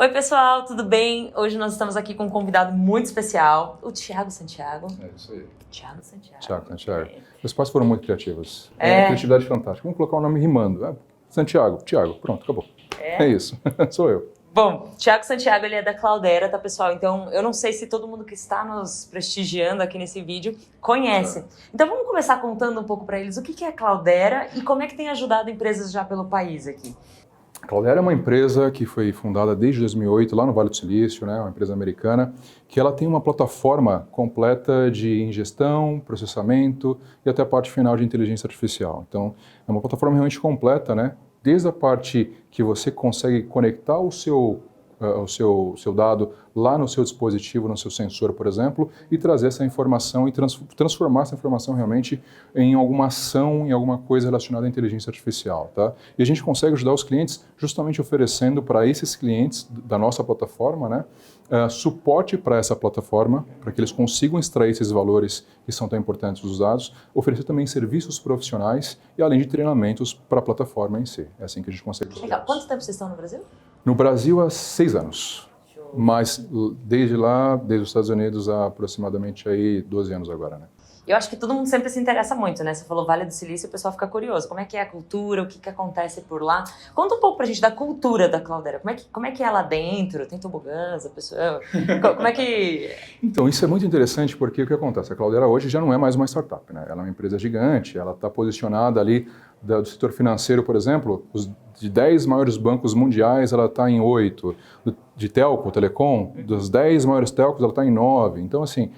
Oi pessoal, tudo bem? Hoje nós estamos aqui com um convidado muito especial, o Thiago Santiago. É isso aí. Thiago Santiago. Thiago Santiago. Meus pais foram muito criativos. É. Criatividade fantástica. Vamos colocar o nome rimando. Santiago, Thiago, pronto, acabou. É isso, sou eu. Bom, Thiago Santiago, ele é da Cloudera, tá pessoal? Então, eu não sei se todo mundo que está nos prestigiando aqui nesse vídeo conhece. Então, vamos começar contando um pouco para eles o que é a Cloudera e como é que tem ajudado empresas já pelo país aqui. A Cloudera é uma empresa que foi fundada desde 2008, lá no Vale do Silício, né, uma empresa americana, que ela tem uma plataforma completa de ingestão, processamento e até a parte final de inteligência artificial. Então, é uma plataforma realmente completa, né? Desde a parte que você consegue conectar o seu dado lá no seu dispositivo, no seu sensor, por exemplo, e trazer essa informação e transformar essa informação realmente em alguma ação, em alguma coisa relacionada à inteligência artificial, tá? E a gente consegue ajudar os clientes justamente oferecendo para esses clientes da nossa plataforma, né, suporte para essa plataforma, para que eles consigam extrair esses valores que são tão importantes dos dados, oferecer também serviços profissionais e além de treinamentos para a plataforma em si. É assim que a gente consegue. Legal. Quanto tempo vocês estão no Brasil? No Brasil há 6 anos, mas desde os Estados Unidos há aproximadamente aí 12 anos agora, né? Eu acho que todo mundo sempre se interessa muito, né? Você falou Vale do Silício, o pessoal fica curioso. Como é que é a cultura, o que acontece por lá? Conta um pouco pra gente da cultura da Cloudera. Como é que é lá dentro? Tem tobogãs, a pessoa... Como é que... Então, isso é muito interessante porque o que acontece? A Cloudera hoje já não é mais uma startup, né? Ela é uma empresa gigante, ela está posicionada ali do setor financeiro, por exemplo, de 10 maiores bancos mundiais, ela está em 8. De telco, telecom, dos 10 maiores telcos, ela está em 9. Então, assim,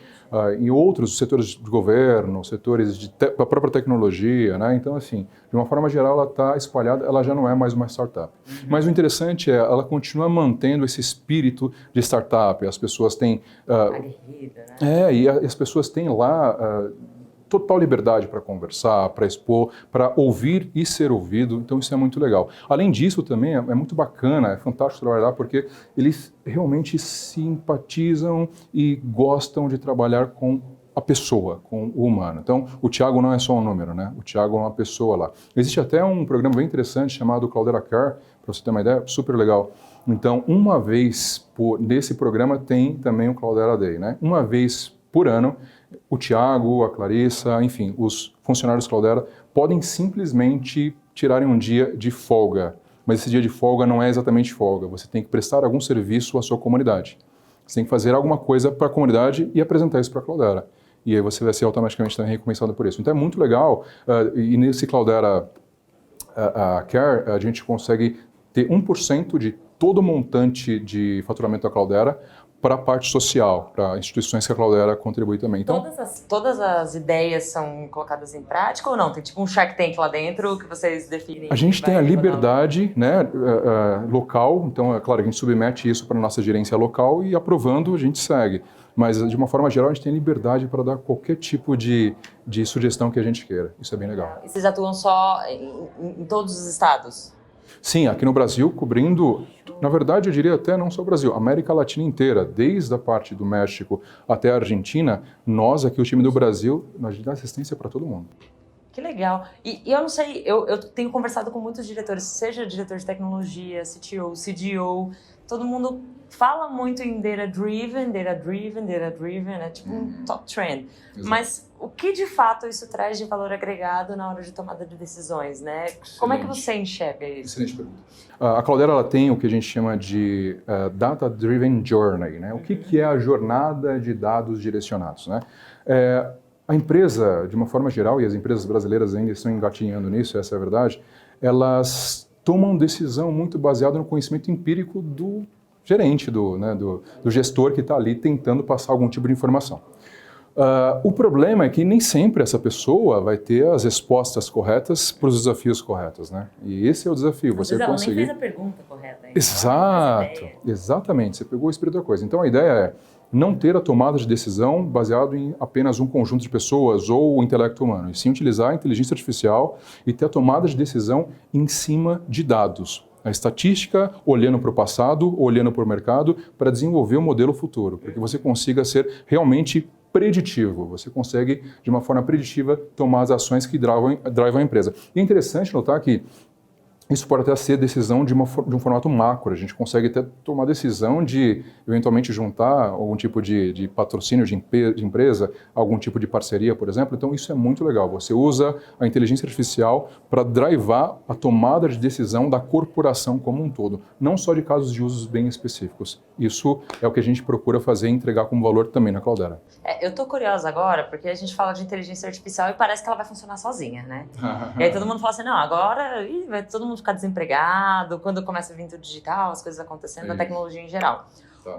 em outros setores de governo, setores da própria tecnologia, né? Então, assim, de uma forma geral, ela está espalhada, ela já não é mais uma startup. Mas o interessante é, ela continua mantendo esse espírito de startup. As pessoas têm... Aguerrida, né? e as pessoas têm lá... total liberdade para conversar, para expor, para ouvir e ser ouvido, então isso é muito legal. Além disso também é muito bacana, é fantástico trabalhar lá porque eles realmente simpatizam e gostam de trabalhar com a pessoa, com o humano. Então o Thiago não é só um número, né? O Thiago é uma pessoa lá. Existe até um programa bem interessante chamado Cloudera Care, para você ter uma ideia, super legal. Então uma vez nesse programa tem também o Cloudera Day, né? Uma vez por ano, o Thiago, a Clarissa, enfim, os funcionários Cloudera podem simplesmente tirarem um dia de folga. Mas esse dia de folga não é exatamente folga. Você tem que prestar algum serviço à sua comunidade. Você tem que fazer alguma coisa para a comunidade e apresentar isso para a Cloudera. E aí você vai ser automaticamente também recompensado por isso. Então é muito legal. E nesse Cloudera Care, a gente consegue ter 1% de todo o montante de faturamento da Cloudera para a parte social, para instituições que a Cloudera contribui também. Então, todas as ideias são colocadas em prática ou não? Tem tipo um Shark Tank lá dentro que vocês definem? A gente tem a liberdade, né, local, então é claro, a gente submete isso para a nossa gerência local e aprovando a gente segue. Mas de uma forma geral a gente tem liberdade para dar qualquer tipo de sugestão que a gente queira. Isso é bem legal. E vocês atuam só em todos os estados? Sim, aqui no Brasil, cobrindo, na verdade eu diria até não só o Brasil, a América Latina inteira, desde a parte do México até a Argentina, nós aqui, o time do Brasil, nós damos assistência para todo mundo. Que legal. E eu não sei, eu tenho conversado com muitos diretores, seja diretor de tecnologia, CTO, CDO, todo mundo fala muito em data-driven, é tipo um top trend. Exato. Mas o que de fato isso traz de valor agregado na hora de tomada de decisões, né? Excelente. Como é que você enxerga isso? Excelente pergunta. A Cloudera ela tem o que a gente chama de data-driven journey, né? O que é a jornada de dados direcionados, né? A empresa, de uma forma geral, e as empresas brasileiras ainda estão engatinhando nisso, essa é a verdade, elas tomam decisão muito baseada no conhecimento empírico do gerente, do gestor que está ali tentando passar algum tipo de informação. O problema é que nem sempre essa pessoa vai ter as respostas corretas para os desafios corretos, né? E esse é o desafio, você conseguir... nem fez a pergunta correta. Hein? Exato, exatamente, você pegou o espírito da coisa. Então a ideia é não ter a tomada de decisão baseado em apenas um conjunto de pessoas ou o intelecto humano, e sim utilizar a inteligência artificial e ter a tomada de decisão em cima de dados. A estatística olhando para o passado, olhando para o mercado, para desenvolver o modelo futuro, para que você consiga ser realmente preditivo. Você consegue, de uma forma preditiva, tomar as ações que drivam a empresa. E é interessante notar que Isso pode até ser decisão de um formato macro. A gente consegue até tomar decisão de, eventualmente, juntar algum tipo de patrocínio de empresa, algum tipo de parceria, por exemplo. Então, isso é muito legal. Você usa a inteligência artificial para drivar a tomada de decisão da corporação como um todo, não só de casos de usos bem específicos. Isso é o que a gente procura fazer e entregar como valor também na Cloudera. Eu estou curiosa agora, porque a gente fala de inteligência artificial e parece que ela vai funcionar sozinha, né? E aí todo mundo fala assim, não, agora vai todo mundo ficar desempregado, quando começa a vir tudo digital, as coisas acontecendo, a tecnologia em geral. Tá.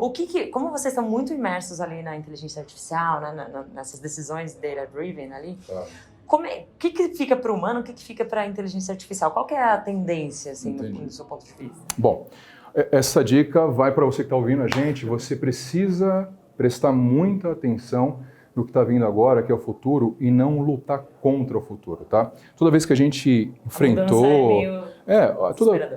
Como vocês estão muito imersos ali na inteligência artificial, né, nessas decisões data-driven ali, tá. O que fica para o humano, o que fica para a inteligência artificial? Qual que é a tendência, assim, do seu ponto de vista? Bom, essa dica vai para você que está ouvindo a gente, você precisa prestar muita atenção no que está vindo agora, que é o futuro, e não lutar contra o futuro, tá? Toda vez que a gente enfrentou...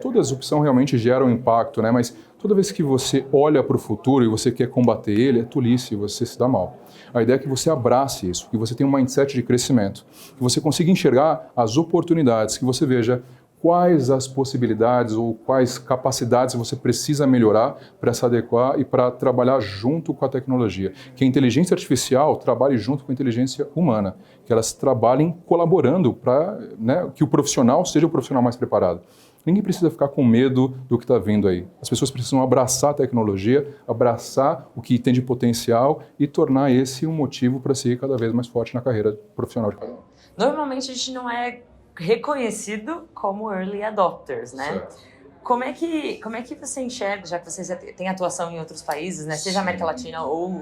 todas as opções realmente geram impacto, né? Mas toda vez que você olha para o futuro e você quer combater ele, é tolice, você se dá mal. A ideia é que você abrace isso, que você tenha um mindset de crescimento, que você consiga enxergar as oportunidades, que você veja quais as possibilidades ou quais capacidades você precisa melhorar para se adequar e para trabalhar junto com a tecnologia. Que a inteligência artificial trabalhe junto com a inteligência humana, que elas trabalhem colaborando para, né, que o profissional seja o profissional mais preparado. Ninguém precisa ficar com medo do que está vindo aí. As pessoas precisam abraçar a tecnologia, abraçar o que tem de potencial e tornar esse um motivo para ser cada vez mais forte na carreira profissional de cada um. Normalmente a gente não é reconhecido como early adopters, né? Certo. Como é que você enxerga, já que vocês têm atuação em outros países, né? Seja América Latina ou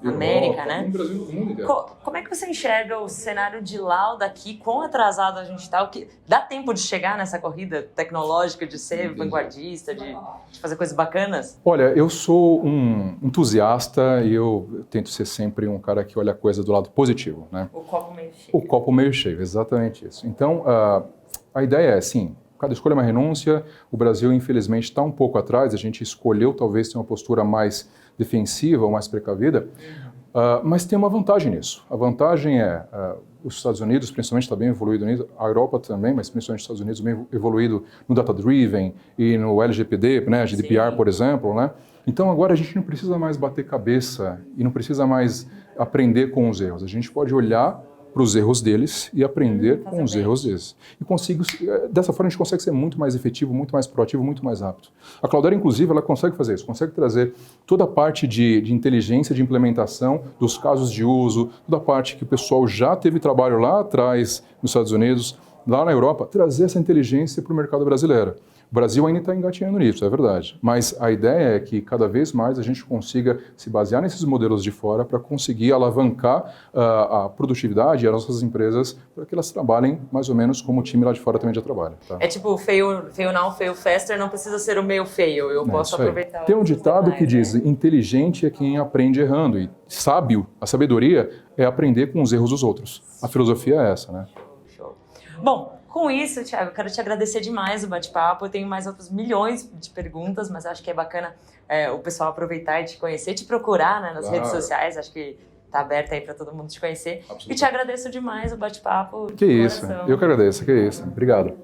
na América, né? No Brasil, no mundo inteiro. Como é que você enxerga o cenário de lá ou daqui, quão atrasado a gente está? Dá tempo de chegar nessa corrida tecnológica, de ser vanguardista, de fazer coisas bacanas? Olha, eu sou um entusiasta e eu tento ser sempre um cara que olha a coisa do lado positivo, né? O copo meio cheio. O copo meio cheio, exatamente isso. Então, a ideia é, sim, cada escolha é uma renúncia. O Brasil, infelizmente, está um pouco atrás. A gente escolheu, talvez, ter uma postura mais defensiva ou mais precavida, mas tem uma vantagem nisso. A vantagem é, os Estados Unidos, principalmente, está bem evoluído nisso, a Europa também, mas principalmente os Estados Unidos, bem evoluído no data-driven e no LGPD, né, GDPR, por exemplo, né? Então, agora a gente não precisa mais bater cabeça e não precisa mais aprender com os erros. A gente pode olhar para os erros deles e aprender com os erros deles. E dessa forma a gente consegue ser muito mais efetivo, muito mais proativo, muito mais rápido. A Cloudera, inclusive, ela consegue fazer isso, consegue trazer toda a parte de inteligência, de implementação dos casos de uso, toda a parte que o pessoal já teve trabalho lá atrás nos Estados Unidos, lá na Europa, trazer essa inteligência para o mercado brasileiro. O Brasil ainda está engatinhando nisso, é verdade. Mas a ideia é que cada vez mais a gente consiga se basear nesses modelos de fora para conseguir alavancar a produtividade e as nossas empresas para que elas trabalhem mais ou menos como o time lá de fora também já trabalha. Tá? É tipo, fail now, fail faster, não precisa ser o meio fail, eu posso aproveitar. Tem um ditado que diz, inteligente é quem aprende errando e sábio, a sabedoria é aprender com os erros dos outros. A filosofia é essa, né? Show. Bom, com isso, Thiago, eu quero te agradecer demais o bate-papo. Eu tenho mais outros milhões de perguntas, mas acho que é bacana o pessoal aproveitar e te conhecer, te procurar, né, nas redes sociais. Acho que está aberta aí para todo mundo te conhecer. E te agradeço demais o bate-papo. Que isso, eu que agradeço, que isso. Obrigado.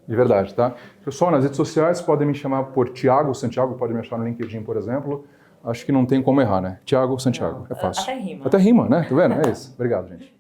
De verdade, tá? Pessoal, nas redes sociais podem me chamar por Thiago Santiago, pode me achar no LinkedIn, por exemplo. Acho que não tem como errar, né? Thiago Santiago, é fácil. Até rima. Até rima, né? Tá vendo? É isso. Obrigado, gente.